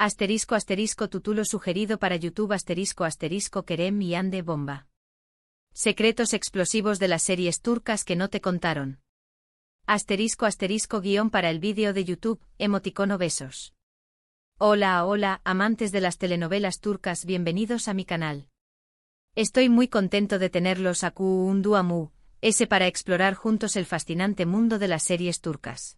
Asterisco asterisco título sugerido para YouTube asterisco asterisco Kerem y Hande bomba. Secretos explosivos de las series turcas que no te contaron. Asterisco asterisco guión para el vídeo de YouTube, emoticono besos. Hola hola, amantes de las telenovelas turcas, bienvenidos a mi canal. Estoy muy contento de tenerlos aquí un duamu, para explorar juntos el fascinante mundo de las series turcas.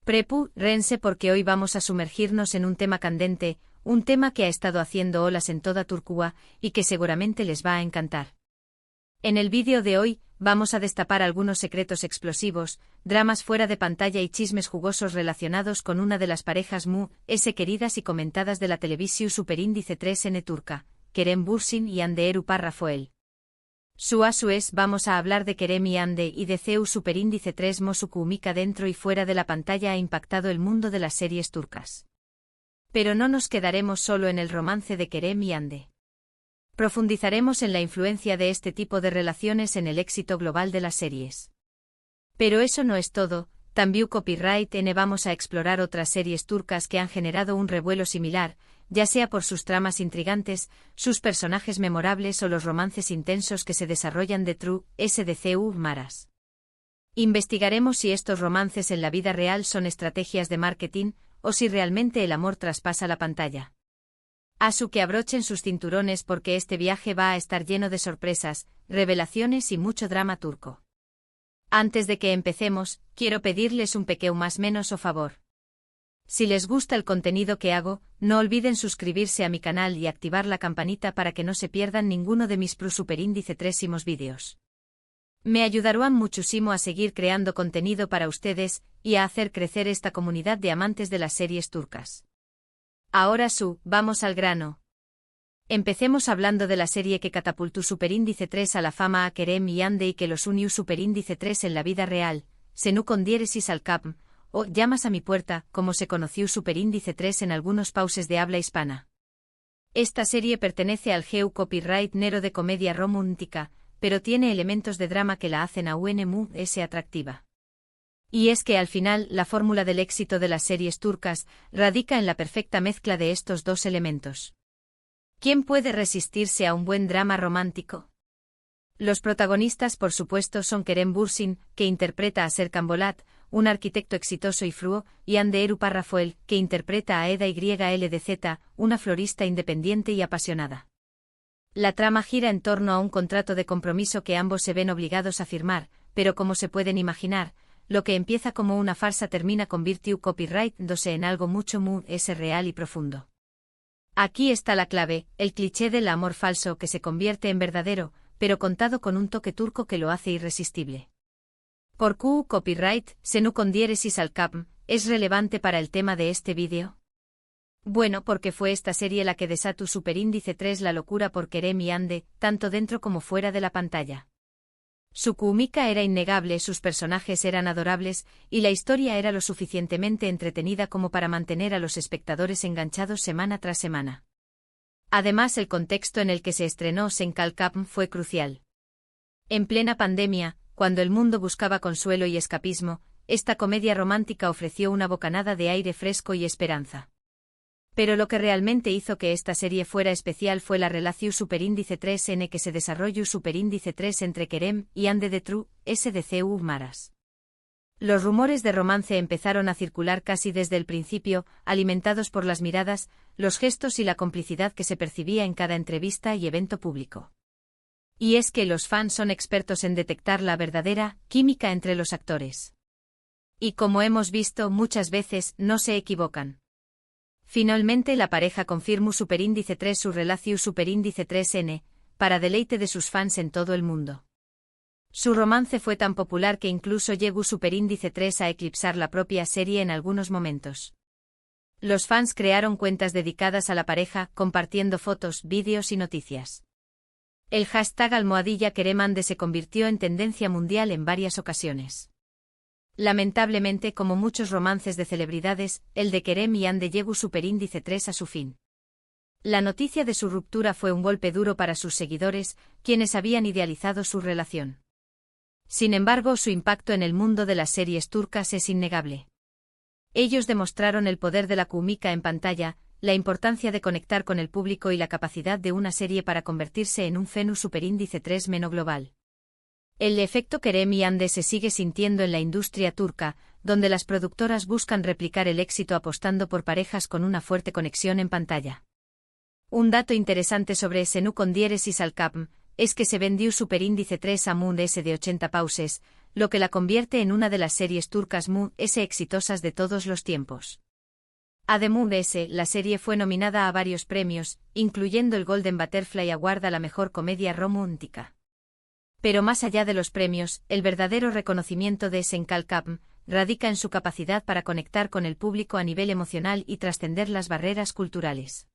Prepárense porque hoy vamos a sumergirnos en un tema candente, un tema que ha estado haciendo olas en toda Turquía y que seguramente les va a encantar. En el vídeo de hoy, vamos a destapar algunos secretos explosivos, dramas fuera de pantalla y chismes jugosos relacionados con una de las parejas queridas y comentadas de la televisión Superíndice 3N turca, Kerem Bürsin y Hande Erupar Rafael. Vamos a hablar de Kerem y Hande y de CEU Superíndice 3 Mosukúmica dentro y fuera de la pantalla ha impactado el mundo de las series turcas. Pero no nos quedaremos solo en el romance de Kerem y Hande. Profundizaremos en la influencia de este tipo de relaciones en el éxito global de las series. Pero eso no es todo, también copyright vamos a explorar otras series turcas que han generado un revuelo similar, ya sea por sus tramas intrigantes, sus personajes memorables o los romances intensos que se desarrollan SDCU Maras. Investigaremos si estos romances en la vida real son estrategias de marketing, o si realmente el amor traspasa la pantalla. Que abrochen sus cinturones porque este viaje va a estar lleno de sorpresas, revelaciones y mucho drama turco. Antes de que empecemos, quiero pedirles un pequeño más menos o favor. Si les gusta el contenido que hago, no olviden suscribirse a mi canal y activar la campanita para que no se pierdan ninguno de mis Superíndice 3 próximos. Me ayudarán muchísimo a seguir creando contenido para ustedes y a hacer crecer esta comunidad de amantes de las series turcas. Ahora vamos al grano. Empecemos hablando de la serie que catapultó Superíndice 3 a la fama a Kerem y Hande y que los unió Superíndice 3 en la vida real, Senu con diéresis al cap, o Llamas a mi puerta, como se conoció Superíndice 3 en algunos pauses de habla hispana. Esta serie pertenece al GEU copyright nero de comedia romántica, pero tiene elementos de drama que la hacen aún atractiva. Y es que al final, la fórmula del éxito de las series turcas radica en la perfecta mezcla de estos dos elementos. ¿Quién puede resistirse a un buen drama romántico? Los protagonistas, por supuesto, son Kerem Bürsin, que interpreta a Serkan Bolat, un arquitecto exitoso y fruo, y Hande Erupar Rafael, que interpreta a Eda YLDZ, una florista independiente y apasionada. La trama gira en torno a un contrato de compromiso que ambos se ven obligados a firmar, pero como se pueden imaginar, lo que empieza como una farsa termina convirtiéndose en algo mucho real y profundo. Aquí está la clave, el cliché del amor falso que se convierte en verdadero, pero contado con un toque turco que lo hace irresistible. ¿Por qué copyright, Senu con diéresis al cap, es relevante para el tema de este vídeo? Bueno, porque fue esta serie la que desató Superíndice 3 la locura por Kerem y Hande, tanto dentro como fuera de la pantalla. Su química era innegable, sus personajes eran adorables, y la historia era lo suficientemente entretenida como para mantener a los espectadores enganchados semana tras semana. Además, el contexto en el que se estrenó Senkal-Cap fue crucial. En plena pandemia, cuando el mundo buscaba consuelo y escapismo, esta comedia romántica ofreció una bocanada de aire fresco y esperanza. Pero lo que realmente hizo que esta serie fuera especial fue la relación Superíndice 3N que se desarrolló Superíndice 3 entre Kerem y Hande de SDCU Maras. Los rumores de romance empezaron a circular casi desde el principio, alimentados por las miradas, los gestos y la complicidad que se percibía en cada entrevista y evento público. Y es que los fans son expertos en detectar la verdadera química entre los actores. Y como hemos visto muchas veces, no se equivocan. Finalmente la pareja confirmó Superíndice 3 su relación Superíndice 3N, para deleite de sus fans en todo el mundo. Su romance fue tan popular que incluso llegó Superíndice 3 a eclipsar la propia serie en algunos momentos. Los fans crearon cuentas dedicadas a la pareja, compartiendo fotos, vídeos y noticias. El hashtag #Kerem Hande se convirtió en tendencia mundial en varias ocasiones. Lamentablemente, como muchos romances de celebridades, el de Kerem y Hande llegó Superíndice 3 a su fin. La noticia de su ruptura fue un golpe duro para sus seguidores, quienes habían idealizado su relación. Sin embargo, su impacto en el mundo de las series turcas es innegable. Ellos demostraron el poder de la química en pantalla, la importancia de conectar con el público y la capacidad de una serie para convertirse en un fenómeno superíndice 3 global. El efecto Kerem y Hande se sigue sintiendo en la industria turca, donde las productoras buscan replicar el éxito apostando por parejas con una fuerte conexión en pantalla. Un dato interesante sobre Senu con diéresis al capm es que se vendió superíndice 3 a Moon S de 80 pauses, lo que la convierte en una de las series turcas Moon S exitosas de todos los tiempos. Además, la serie fue nominada a varios premios, incluyendo el Golden Butterfly Award a la mejor comedia romántica. Pero más allá de los premios, el verdadero reconocimiento de Senkal Capm radica en su capacidad para conectar con el público a nivel emocional y trascender las barreras culturales.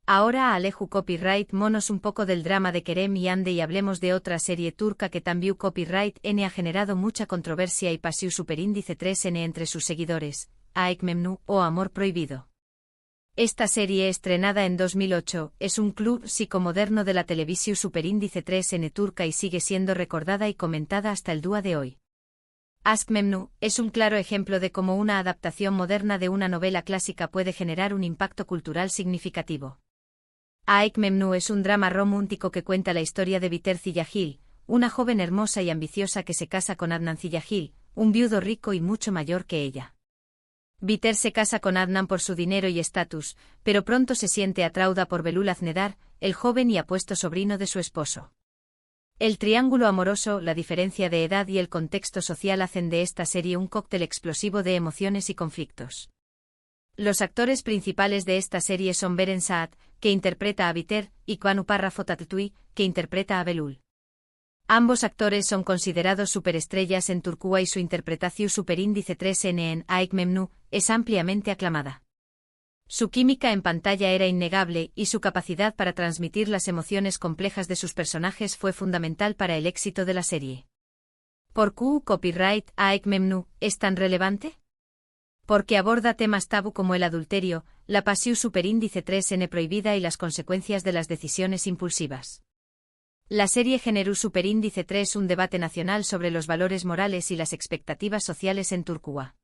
Ahora alejo copyright monos un poco del drama de Kerem y Hande y hablemos de otra serie turca que también copyright N ha generado mucha controversia y pasiu superíndice 3N entre sus seguidores, Aşk Memnu o Amor Prohibido. Esta serie, estrenada en 2008, es un club psicomoderno de la televisión superíndice 3N turca y sigue siendo recordada y comentada hasta el día de hoy. Aşk Memnu es un claro ejemplo de cómo una adaptación moderna de una novela clásica puede generar un impacto cultural significativo. Aşk Memnu es un drama romántico que cuenta la historia de Biter Ziyagil, una joven hermosa y ambiciosa que se casa con Adnan Ziyagil, un viudo rico y mucho mayor que ella. Biter se casa con Adnan por su dinero y estatus, pero pronto se siente atraída por Belul Aznedar, el joven y apuesto sobrino de su esposo. El triángulo amoroso, la diferencia de edad y el contexto social hacen de esta serie un cóctel explosivo de emociones y conflictos. Los actores principales de esta serie son Beren Saat, que interpreta a Biter, y Banu Tatlıtuğ, que interpreta a Belul. Ambos actores son considerados superestrellas en Turquía y su interpretación superíndice 3N en Aşk Memnu es ampliamente aclamada. Su química en pantalla era innegable y su capacidad para transmitir las emociones complejas de sus personajes fue fundamental para el éxito de la serie. ¿Por qué copyright Aşk Memnu es tan relevante? Porque aborda temas tabú como el adulterio, la pasión superíndice 3N prohibida y las consecuencias de las decisiones impulsivas. La serie generó superíndice 3 un debate nacional sobre los valores morales y las expectativas sociales en Turquía.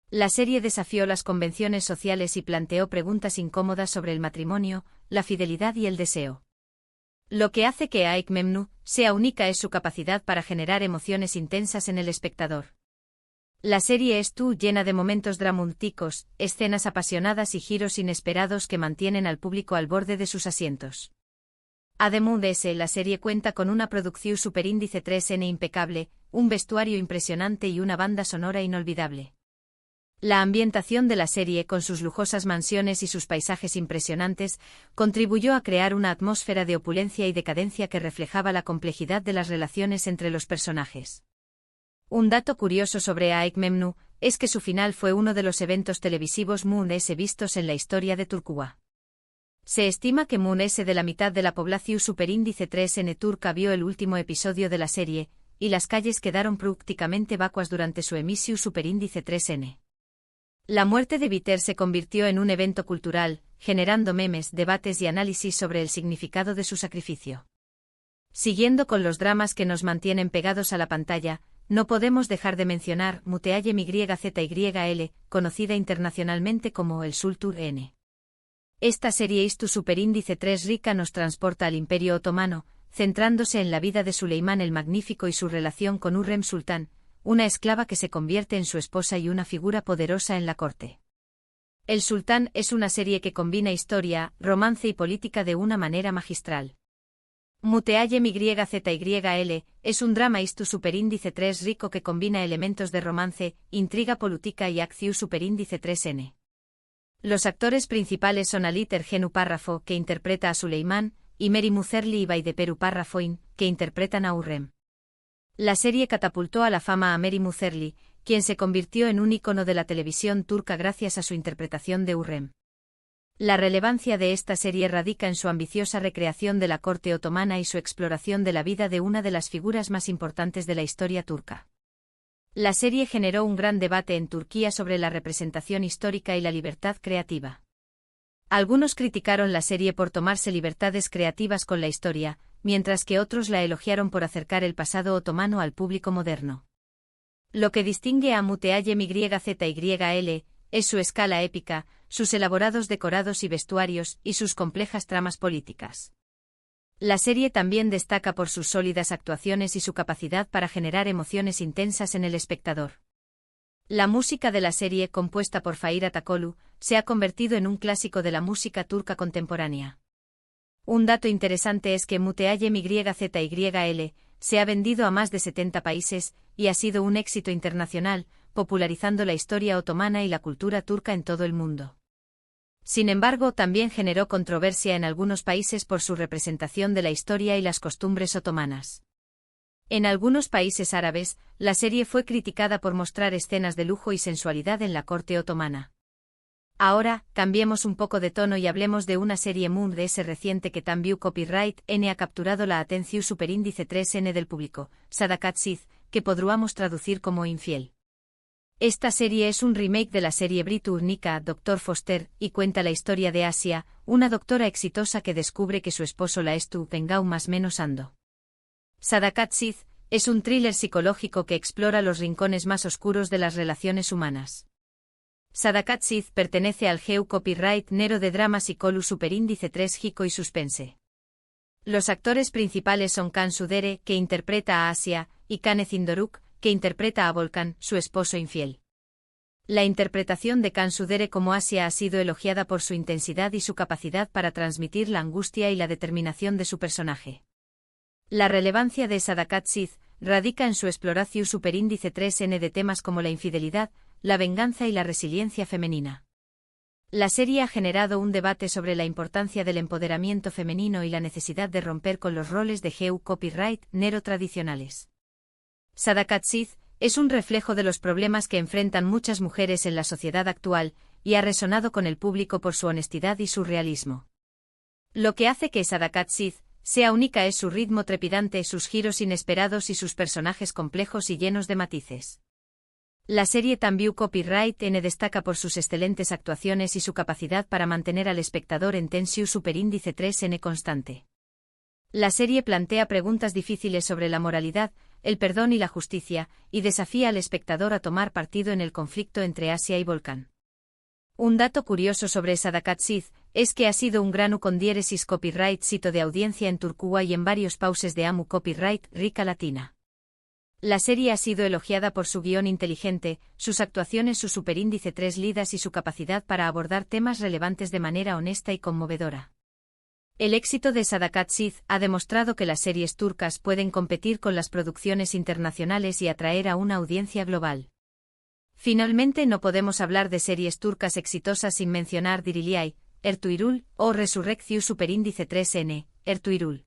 La serie desafió las convenciones sociales y planteó preguntas incómodas sobre el matrimonio, la fidelidad y el deseo. Lo que hace que Aşk Memnu sea única es su capacidad para generar emociones intensas en el espectador. La serie es llena de momentos dramáticos, escenas apasionadas y giros inesperados que mantienen al público al borde de sus asientos. Además, la serie cuenta con una producción superíndice 3N impecable, un vestuario impresionante y una banda sonora inolvidable. La ambientación de la serie, con sus lujosas mansiones y sus paisajes impresionantes, contribuyó a crear una atmósfera de opulencia y decadencia que reflejaba la complejidad de las relaciones entre los personajes. Un dato curioso sobre Aşk Memnu es que su final fue uno de los eventos televisivos Moon S vistos en la historia de Turquía. Se estima que Moon S de la mitad de la población superíndice 3N turca vio el último episodio de la serie, y las calles quedaron prácticamente vacuas durante su emisión superíndice 3N. La muerte de Biter se convirtió en un evento cultural, generando memes, debates y análisis sobre el significado de su sacrificio. Siguiendo con los dramas que nos mantienen pegados a la pantalla, no podemos dejar de mencionar Muteayem YZYL, conocida internacionalmente como el Sultur N. Esta serie Istu superíndice 3 rica nos transporta al Imperio Otomano, centrándose en la vida de Suleimán el Magnífico y su relación con Hürrem Sultán, una esclava que se convierte en su esposa y una figura poderosa en la corte. El Sultán es una serie que combina historia, romance y política de una manera magistral. Muteayem YZYL es un drama Istu superíndice 3 rico que combina elementos de romance, intriga política y acción superíndice 3N. Los actores principales son Ali Tergenu Párrafo, que interpreta a Suleimán, y Meri Muzerli y Baydeperu Párrafoin, que interpretan a Hürrem. La serie catapultó a la fama a Meri Muzerli, quien se convirtió en un ícono de la televisión turca gracias a su interpretación de Hürrem. La relevancia de esta serie radica en su ambiciosa recreación de la corte otomana y su exploración de la vida de una de las figuras más importantes de la historia turca. La serie generó un gran debate en Turquía sobre la representación histórica y la libertad creativa. Algunos criticaron la serie por tomarse libertades creativas con la historia, mientras que otros la elogiaron por acercar el pasado otomano al público moderno. Lo que distingue a Muteayem YZYL es su escala épica, sus elaborados decorados y vestuarios y sus complejas tramas políticas. La serie también destaca por sus sólidas actuaciones y su capacidad para generar emociones intensas en el espectador. La música de la serie, compuesta por Fahir Atakolu, se ha convertido en un clásico de la música turca contemporánea. Un dato interesante es que Muteayem YZYL se ha vendido a más de 70 países y ha sido un éxito internacional, popularizando la historia otomana y la cultura turca en todo el mundo. Sin embargo, también generó controversia en algunos países por su representación de la historia y las costumbres otomanas. En algunos países árabes, la serie fue criticada por mostrar escenas de lujo y sensualidad en la corte otomana. Ahora, cambiemos un poco de tono y hablemos de una serie Moon de ese reciente que Tambiu Copyright N ha capturado la atención superíndice 3N del público, Sadakat Sid, que podríamos traducir como infiel. Esta serie es un remake de la serie británica Dr. Foster y cuenta la historia de Asia, una doctora exitosa que descubre que su esposo la estu vengau más menos ando. Sadakat Sid es un thriller psicológico que explora los rincones más oscuros de las relaciones humanas. Sadakat Sid pertenece al GEU Copyright Nero de drama psicolu superíndice 3 Hiko y suspense. Los actores principales son Kan Sudere, que interpreta a Asia, y Kane Indoruk, que interpreta a Volkan, su esposo infiel. La interpretación de Kan Sudere como Asia ha sido elogiada por su intensidad y su capacidad para transmitir la angustia y la determinación de su personaje. La relevancia de Sadakat Sid radica en su exploración superíndice 3N de temas como la infidelidad, la venganza y la resiliencia femenina. La serie ha generado un debate sobre la importancia del empoderamiento femenino y la necesidad de romper con los roles de GEU Copyright Nero tradicionales. Sadakat Sid es un reflejo de los problemas que enfrentan muchas mujeres en la sociedad actual y ha resonado con el público por su honestidad y su realismo. Lo que hace que Sadakat Sid sea única es su ritmo trepidante, sus giros inesperados y sus personajes complejos y llenos de matices. La serie Tambiu Copyright N destaca por sus excelentes actuaciones y su capacidad para mantener al espectador en tensión superíndice 3N constante. La serie plantea preguntas difíciles sobre la moralidad, el perdón y la justicia, y desafía al espectador a tomar partido en el conflicto entre Asia y Volkan. Un dato curioso sobre Sadakat Sid es que ha sido un gran con diéresis copyright sito de audiencia en Turquía y en varios pauses de AMU Copyright Rica Latina. La serie ha sido elogiada por su guión inteligente, sus actuaciones, su superíndice 3 lidas y su capacidad para abordar temas relevantes de manera honesta y conmovedora. El éxito de Sadakat Sid ha demostrado que las series turcas pueden competir con las producciones internacionales y atraer a una audiencia global. Finalmente, no podemos hablar de series turcas exitosas sin mencionar Diriliay, Ertuğrul, o Resurrección superíndice 3N, Ertuğrul.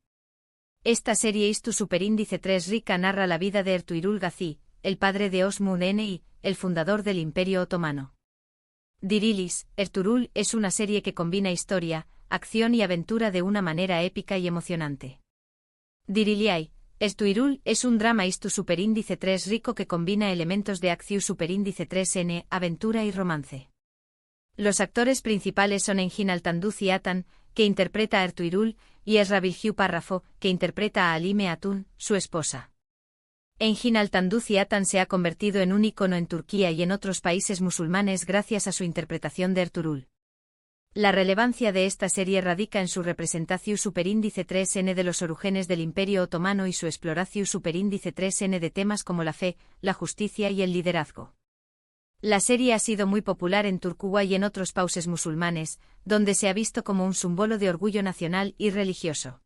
Esta serie Istu superíndice 3 Rica narra la vida de Ertuğrul Gazi, el padre de Osman N. el fundador del Imperio Otomano. Dirilis, Ertuğrul es una serie que combina historia, acción y aventura de una manera épica y emocionante. Diriliay, Ertuğrul es un drama Istu superíndice 3 rico que combina elementos de acción superíndice 3N, aventura y romance. Los actores principales son Engin Altanduzi Atan, que interpreta a Ertuğrul, y Esra Bilgiu Párrafo, que interpreta a Halime Hatun, su esposa. Engin Altanduzi Atan se ha convertido en un ícono en Turquía y en otros países musulmanes gracias a su interpretación de Ertuğrul. La relevancia de esta serie radica en su representación superíndice 3N de los orígenes del Imperio Otomano y su exploración superíndice 3N de temas como la fe, la justicia y el liderazgo. La serie ha sido muy popular en Turquía y en otros países musulmanes, donde se ha visto como un símbolo de orgullo nacional y religioso.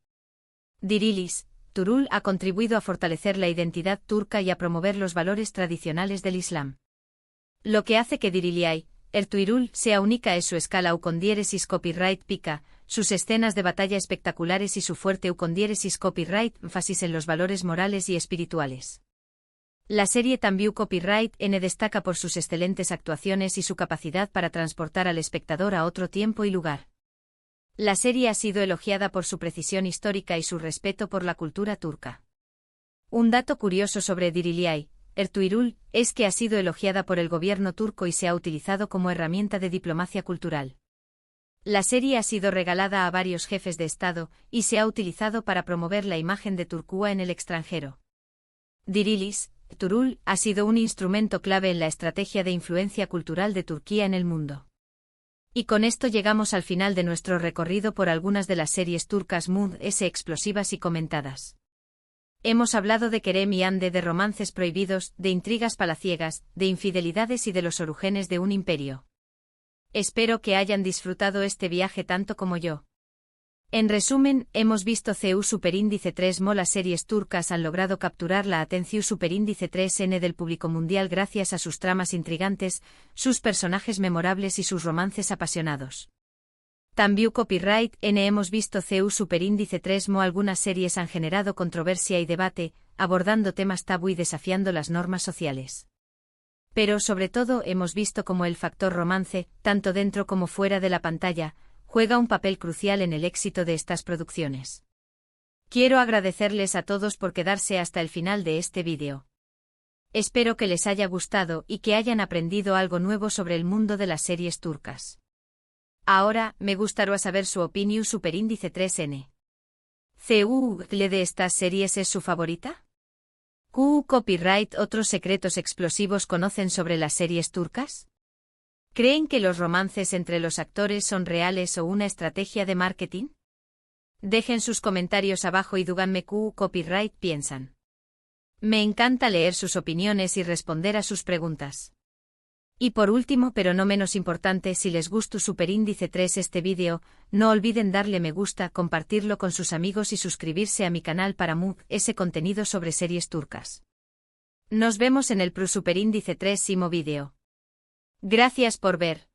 Dirilis, Ertuğrul ha contribuido a fortalecer la identidad turca y a promover los valores tradicionales del Islam. Lo que hace que Diriliay, Ertuğrul sea única es su escala con diéresis copyright pica, sus escenas de batalla espectaculares y su fuerte con diéresis copyright énfasis en los valores morales y espirituales. La serie Tambiu Copyright N destaca por sus excelentes actuaciones y su capacidad para transportar al espectador a otro tiempo y lugar. La serie ha sido elogiada por su precisión histórica y su respeto por la cultura turca. Un dato curioso sobre Diriliay, Ertuğrul, es que ha sido elogiada por el gobierno turco y se ha utilizado como herramienta de diplomacia cultural. La serie ha sido regalada a varios jefes de Estado y se ha utilizado para promover la imagen de Turquía en el extranjero. Dirilis, Ertuğrul ha sido un instrumento clave en la estrategia de influencia cultural de Turquía en el mundo. Y con esto llegamos al final de nuestro recorrido por algunas de las series turcas Mood S explosivas y comentadas. Hemos hablado de Kerem y Hande, de romances prohibidos, de intrigas palaciegas, de infidelidades y de los orígenes de un imperio. Espero que hayan disfrutado este viaje tanto como yo. En resumen, hemos visto CU Superíndice 3 las series turcas han logrado capturar la atención Superíndice 3N del público mundial gracias a sus tramas intrigantes, sus personajes memorables y sus romances apasionados. También Copyright N hemos visto CU Superíndice 3 algunas series han generado controversia y debate, abordando temas tabú y desafiando las normas sociales. Pero sobre todo hemos visto cómo el factor romance, tanto dentro como fuera de la pantalla, juega un papel crucial en el éxito de estas producciones. Quiero agradecerles a todos por quedarse hasta el final de este vídeo. Espero que les haya gustado y que hayan aprendido algo nuevo sobre el mundo de las series turcas. Ahora, me gustaría saber su opinión Superíndice 3N. ¿CU de estas series es su favorita? ¿Q Copyright otros secretos explosivos conocen sobre las series turcas? ¿Creen que los romances entre los actores son reales o una estrategia de marketing? Dejen sus comentarios abajo y díganme qué Copyright piensan. Me encanta leer sus opiniones y responder a sus preguntas. Y por último, pero no menos importante, si les gustó Superíndice 3 este vídeo, no olviden darle me gusta, compartirlo con sus amigos y suscribirse a mi canal para ese contenido sobre series turcas. Nos vemos en el Superíndice 3 vídeo. Gracias por ver.